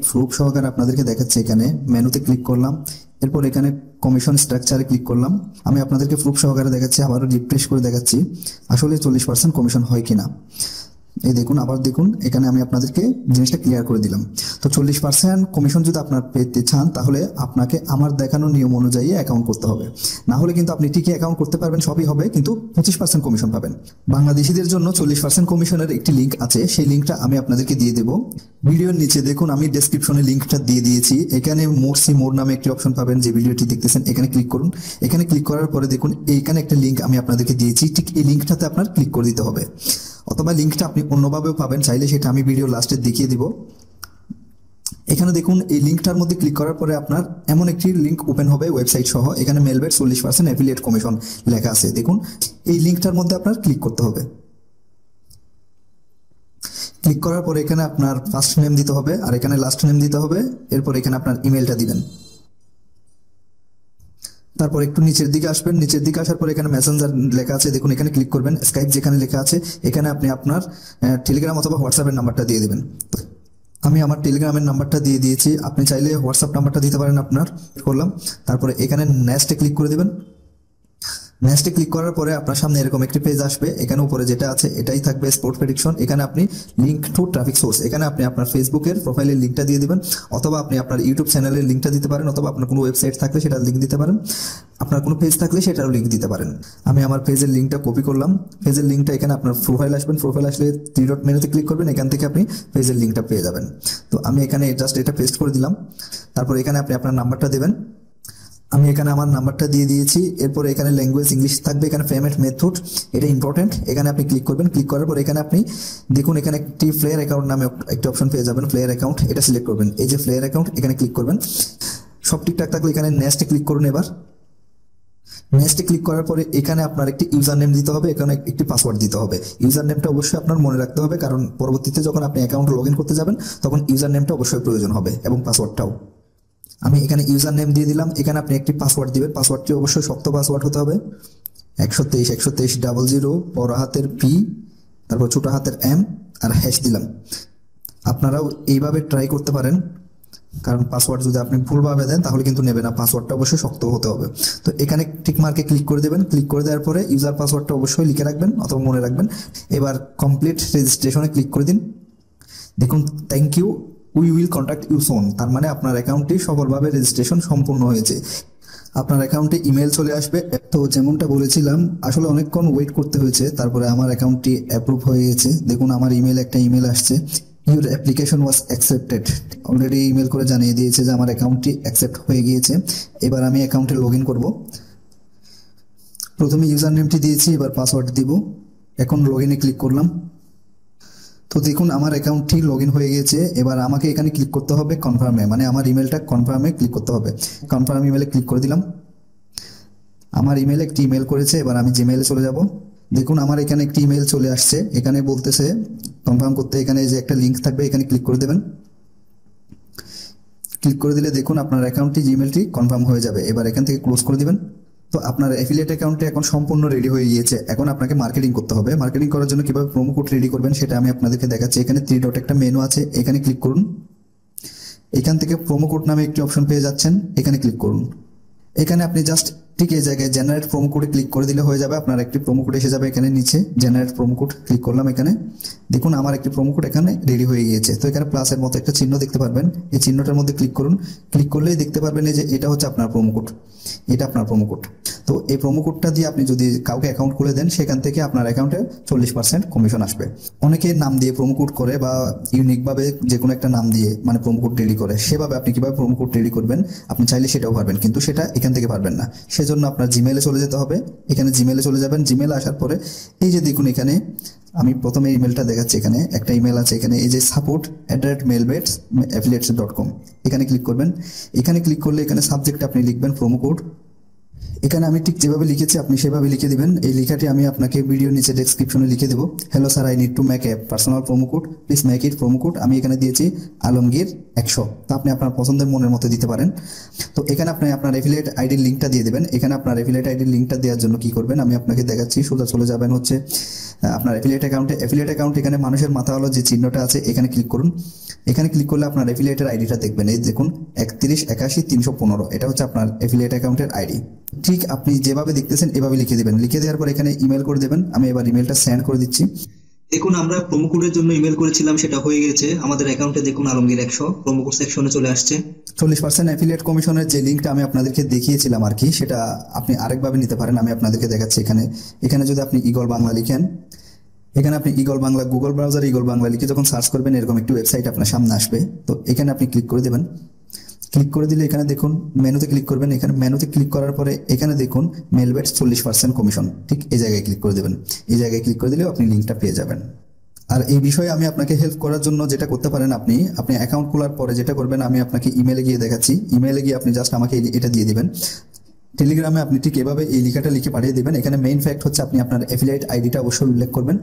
Proof সহকারে আপনাদেরকে দেখাচ্ছি। এখানে মেনুতে ক্লিক করলাম, এরপর এখানে কমিশন স্ট্রাকচারে ক্লিক করলাম। আমি আপনাদেরকে প্রুফ সহকারে দেখাচ্ছি, আবারও রিফ্রেশ করে দেখাচ্ছি আসলে 40% কমিশন হয় কিনা। এই দেখুন, আবার দেখুন, এখানে আমি আপনাদেরকে জিনিসটা ক্লিয়ার করে দিলাম। তো 40% কমিশন যদি আপনার পেতে চান তাহলে আপনাকে আমার দেখানো নিয়ম অনুযায়ী অ্যাকাউন্ট করতে হবে, না হলে কিন্তু আপনি ঠিকই অ্যাকাউন্ট করতে পারবেন, সবই হবে, কিন্তু 25% কমিশন পাবেন। বাংলাদেশিদের জন্য 40% কমিশনের একটি লিঙ্ক আছে, সেই লিঙ্কটা আমি আপনাদেরকে দিয়ে দেবো ভিডিওর নিচে। দেখুন, আমি ডেসক্রিপশনে লিঙ্কটা দিয়ে দিয়েছি। এখানে মোর সি মোর নামে একটি অপশন পাবেন, যে ভিডিওটি দেখতেছেন এখানে ক্লিক করুন। এখানে ক্লিক করার পরে দেখুন এইখানে একটা লিঙ্ক আমি আপনাদেরকে দিয়েছি, ঠিক এই লিঙ্কটাতে আপনার ক্লিক করে দিতে হবে, অথবা লিঙ্কটা আপনি অন্যভাবেও পাবেন, চাইলে সেটা আমি ভিডিও লাস্টে দেখিয়ে দিব। এখানে দেখুন, এই লিঙ্কটার মধ্যে ক্লিক করার পরে আপনার এমন একটি লিঙ্ক ওপেন হবে ওয়েবসাইট সহ, এখানে মেলবেট 40% অ্যাফিলিয়েট কমিশন লেখা আছে। দেখুন, এই লিঙ্কটার মধ্যে আপনার ক্লিক করতে হবে। ক্লিক করার পরে এখানে আপনার ফার্স্ট নেম দিতে হবে, আর এখানে লাস্ট নেম দিতে হবে, এরপর এখানে আপনার ইমেলটা দিবেন। তারপর একটু নিচের দিকে আসবেন, নিচের দিকে আসার পর এখানে মেসেঞ্জার লেখা আছে, দেখুন এখানে ক্লিক করবেন। স্কাইপ যেখানে লেখা আছে এখানে আপনি আপনার টেলিগ্রাম অথবা হোয়াটসঅ্যাপের নাম্বারটা দিয়ে দেবেন। আমি আমার টেলিগ্রামের নাম্বারটা দিয়ে দিয়েছি, আপনি চাইলে হোয়াটসঅ্যাপ নাম্বারটা দিতে পারেন আপনার। করলাম, তারপরে এখানে নেক্সটে ক্লিক করে দেবেন। নেক্সটে ক্লিক করার পরে আপনার সামনে এরকম একটি পেজ আসবে, এখানে উপরে যেটা আছে এটাই থাকবে স্পোর্ট প্রেডিকশন। এখানে আপনি লিঙ্ক টু ট্রাফিক সোর্স, এখানে আপনি আপনার ফেসবুকের প্রোফাইলের লিঙ্কটা দিয়ে দিবেন, অথবা আপনি আপনার ইউটিউব চ্যানেলের লিঙ্কটা দিতে পারেন, অথবা আপনার কোনো ওয়েবসাইট থাকলে সেটার লিঙ্ক দিতে পারেন, আপনার কোনো পেজ থাকলে সেটারও লিঙ্ক দিতে পারেন। আমি আমার পেজের লিঙ্কটা কপি করলাম। পেজের লিঙ্কটা এখানে আপনার প্রোফাইল আসবেন, প্রোফাইল আসলে 3 ডট মেনুতে ক্লিক করবেন, এখান থেকে আপনি পেজের লিঙ্কটা পেয়ে যাবেন। তো আমি এখানে জাস্ট এটা পেস্ট করে দিলাম। তারপর এখানে আপনি আপনার নাম্বারটা দেবেন, আমি এখানে আমার নাম্বারটা দিয়ে দিয়েছি। এরপর এখানে ল্যাঙ্গুয়েজ ইংলিশ থাকবে, এখানে পেমেন্ট মেথড এটা ইম্পর্টেন্ট, এখানে আপনি ক্লিক করবেন। ক্লিক করার পর এখানে আপনি দেখুন এখানে একটি ফ্লেয়ার অ্যাকাউন্ট নামে একটা অপশন পেয়ে যাবেন, ফ্লেয়ার অ্যাকাউন্ট, এটা সিলেক্ট করবেন। এই যে ফ্লেয়ার অ্যাকাউন্ট, এখানে ক্লিক করবেন। সব ঠিকঠাক থাকলে এখানে নেক্সটে ক্লিক করুন। এবার নেক্সটে ক্লিক করার পরে এখানে আপনার একটি ইউজার নেম দিতে হবে, এখানে একটি পাসওয়ার্ড দিতে হবে। ইউজার নেমটা অবশ্যই আপনার মনে রাখতে হবে, কারণ পরবর্তীতে যখন আপনি অ্যাকাউন্ট লগ ইন করতে যাবেন তখন ইউজার নেমটা অবশ্যই প্রয়োজন হবে, এবং পাসওয়ার্ডটাও। আমি এখানে ইউজার নেম দিয়ে দিলাম, এখানে আপনি একটি পাসওয়ার্ড দিবেন। পাসওয়ার্ডটি অবশ্যই শক্ত পাসওয়ার্ড হতে হবে, 123 বড় হাতের পি, তারপর ছোট হাতের এম, আর হ্যাশ দিলাম। আপনারাও এইভাবে ট্রাই করতে পারেন, কারণ পাসওয়ার্ড যদি আপনি ভুলভাবে দেন তাহলে কিন্তু নেবে না, পাসওয়ার্ডটা অবশ্যই শক্ত হতে হবে। তো এখানে টিক মার্কে ক্লিক করে দেবেন। ক্লিক করে দেওয়ার পরে ইউজার পাসওয়ার্ডটা অবশ্যই লিখে রাখবেন অথবা মনে রাখবেন। এবার কমপ্লিট রেজিস্ট্রেশনে ক্লিক করে দিন। দেখুন, thank you, we will contact you soon, তার মানে আপনার অ্যাকাউন্টটি সফলভাবে রেজিস্ট্রেশন সম্পূর্ণ হয়েছে। আপনার অ্যাকাউন্টে ইমেল চলে আসবে। তো যেমনটা বলেছিলাম, আসলে অনেকক্ষণ ওয়েট করতে হয়েছে, তারপরে আমার অ্যাকাউন্টটি অ্যাপ্রুভ হয়ে গেছে। দেখুন, আমার একটা ইমেল আসছে, your application was accepted. Already email করে জানিয়ে দিয়েছে যে আমার অ্যাকাউন্টটি অ্যাকসেপ্ট হয়ে গিয়েছে। এবার আমি অ্যাকাউন্টে লগ ইন করবো। প্রথমে ইউজার নেমটি দিয়েছি, এবার পাসওয়ার্ড দিব। এখন লগ ইনে ক্লিক করলাম। তো দেখুন, আমার অ্যাকাউন্টটি লগ ইন হয়ে গেছে। এবার আমাকে এখানে ক্লিক করতে হবে কনফার্মে, মানে আমার ইমেলটা কনফার্মে ক্লিক করতে হবে। কনফার্ম ইমেলে ক্লিক করে দিলাম। আমার ইমেলে একটি ইমেল করেছে, এবার আমি জিমেইলে চলে যাব। দেখুন, আমার এখানে একটি ইমেল চলে আসছে, এখানে বলতেছে কনফার্ম করতে, এখানে যে একটা লিঙ্ক থাকবে এখানে ক্লিক করে দেবেন। ক্লিক করে দিলে দেখুন আপনার অ্যাকাউন্টটি, জিমেলটি কনফার্ম হয়ে যাবে। এবার এখান থেকে ক্লোজ করে দিবেন। তো আপনার অ্যাফিলিয়েট অ্যাকাউন্টটি এখন সম্পূর্ণ রেডি হয়ে গিয়েছে। এখন আপনাকে মার্কেটিং করতে হবে। মার্কেটিং করার জন্য কিভাবে প্রোমো কোড রেডি করবেন সেটা আমি আপনাদেরকে দেখাচ্ছি। এখানে 3 ডট একটা মেনু আছে, এখানে ক্লিক করুন। এখান থেকে প্রোমো কোড নামে একটি অপশন পেয়ে যাচ্ছেন, এখানে ক্লিক করুন। এখানে আপনি জাস্ট ঠিক এই জায়গায় জেনারেট প্রোমো কোডে ক্লিক করে দিলে হয়ে যাবে। আপনার একটি প্রোমো কোড এসে যাবে এখানে নিচে, জেনারেট প্রোমো কোড ক্লিক করলাম। এখানে দেখুন আমার একটি প্রোমো কোড এখানে রেডি হয়ে গিয়েছে। তো এখানে প্লাসের মতো একটা চিহ্ন দেখতে পারবেন, এই চিহ্নটার মধ্যে ক্লিক করুন। ক্লিক করলেই দেখতে পারবেন এই যে এটা হচ্ছে আপনার প্রোমো কোড, এটা আপনার প্রোমো কোড। তো এই প্রোমো কোডটা দিয়ে আপনি যদি কাউকে অ্যাকাউন্ট খুলে দেন, সেখান থেকে আপনার অ্যাকাউন্টে 40% কমিশন আসবে। অনেকে নাম দিয়ে প্রোমো কোড করে, বা ইউনিকভাবে যে কোনো একটা নাম দিয়ে মানে প্রোমো কোড রেডি করে। সেভাবে আপনি কিভাবে প্রোমো কোড রেডি করবেন আপনি চাইলে সেটাও পারবেন, কিন্তু সেটা এখান থেকে পারবেন না। সেজন্য আপনার জিমেইলে চলে যেতে হবে। এখানে জিমেইলে চলে যাবেন। জিমেইলে আসার পরে এই যে দেখুন, এখানে আমি প্রথমে ইমেলটা দেখাচ্ছি। এখানে একটা ইমেল আছে, এখানে এই যে support@mailbets.affiliates.com, এখানে ক্লিক করবেন। এখানে ক্লিক করলে এখানে সাবজেক্ট আপনি লিখবেন প্রোমো কোড, এখানে আমি ঠিক যেভাবে লিখেছি আপনি সেভাবে লিখে দিবেন। এই লেখাটি আমি আপনাকে ভিডিওর নিচে ডেসক্রিপশনে লিখে দেবো। Hello sir, I need to make a personal promo code, please make it promo code. আমি এখানে দিয়েছি আলমগীর 100। তো আপনি আপনার পছন্দের মনের মতো দিতে পারেন। তো এখানে আপনি আপনার এফিলিয়েট আইডির লিঙ্কটা দিয়ে দেবেন। এখানে আপনার এফিলিয়েট আইডির লিঙ্কটা দেওয়ার জন্য কি করবেন আমি আপনাকে দেখাচ্ছি। সোজা চলে যাবেন হচ্ছে আপনার এফিলিয়েট অ্যাকাউন্টে। এফিলিয়েট অ্যাকাউন্ট এখানে মানুষের মাথা হলো যে চিহ্নটা আছে এখানে ক্লিক করুন। এখানে ক্লিক করলে আপনার এফিলিয়েটের আইডিটা দেখবেন। এই দেখুন 31810315, এটা হচ্ছে আপনার এফিলিয়েট অ্যাকাউন্টের আইডি। ঠিক আপনি যেভাবে দেখতেছেন এভাবে লিখে দেবেন। লিখে দেওয়ার পর এখানে ইমেল করে দেবেন। আমি এবার ইমেলটা সেন্ড করে দিচ্ছি। দেখুন আমরা প্রোমো কোডের জন্য ইমেল করেছিলাম, সেটা হয়ে গেছে আমাদের অ্যাকাউন্টে। দেখুন আলমগীর 100 প্রোমো কোড সেকশনে চলে আসছে। 40% অ্যাফিলিয়েট কমিশনের যে লিঙ্কটা আমি আপনাদেরকে দেখিয়েছিলাম আর কি, সেটা আপনি আরেকভাবে নিতে পারেন। আমি আপনাদেরকে দেখাচ্ছি। এখানে যদি আপনি ইগল বাংলা লিখেন, এখানে আপনি ইগল বাংলা গুগল ব্রাউজারে ইগল বাংলা লিখে যখন সার্চ করবেন এরকম একটি ওয়েবসাইট আপনার সামনে আসবে। তো এখানে আপনি ক্লিক করে দেবেন। ক্লিক করে দিলে এখানে দেখুন মেনুতে ক্লিক করবেন। এখানে মেনুতে ক্লিক করার পরে এখানে দেখুন মেলবেট 40% কমিশন, ঠিক এই জায়গায় ক্লিক করে দেবেন। এই জায়গায় ক্লিক করে দিলেও আপনি লিঙ্কটা পেয়ে যাবেন। আর এই বিষয়ে আমি আপনাকে হেল্প করার জন্য যেটা করতে পারেন, আপনি অ্যাকাউন্ট খোলার পরে যেটা করবেন আমি আপনাকে ইমেলে গিয়ে দেখাচ্ছি। ইমেলে গিয়ে আপনি জাস্ট আমাকে এটা দিয়ে দিবেন। টেলিগ্রামে আপনি ঠিক এভাবে এই লেখাটা লিখে পাঠিয়ে দিবেন। এখানে মেইন ফ্যাক্ট হচ্ছে আপনি আপনার এফিলিয়েট আইডিটা অবশ্যই উল্লেখ করবেন।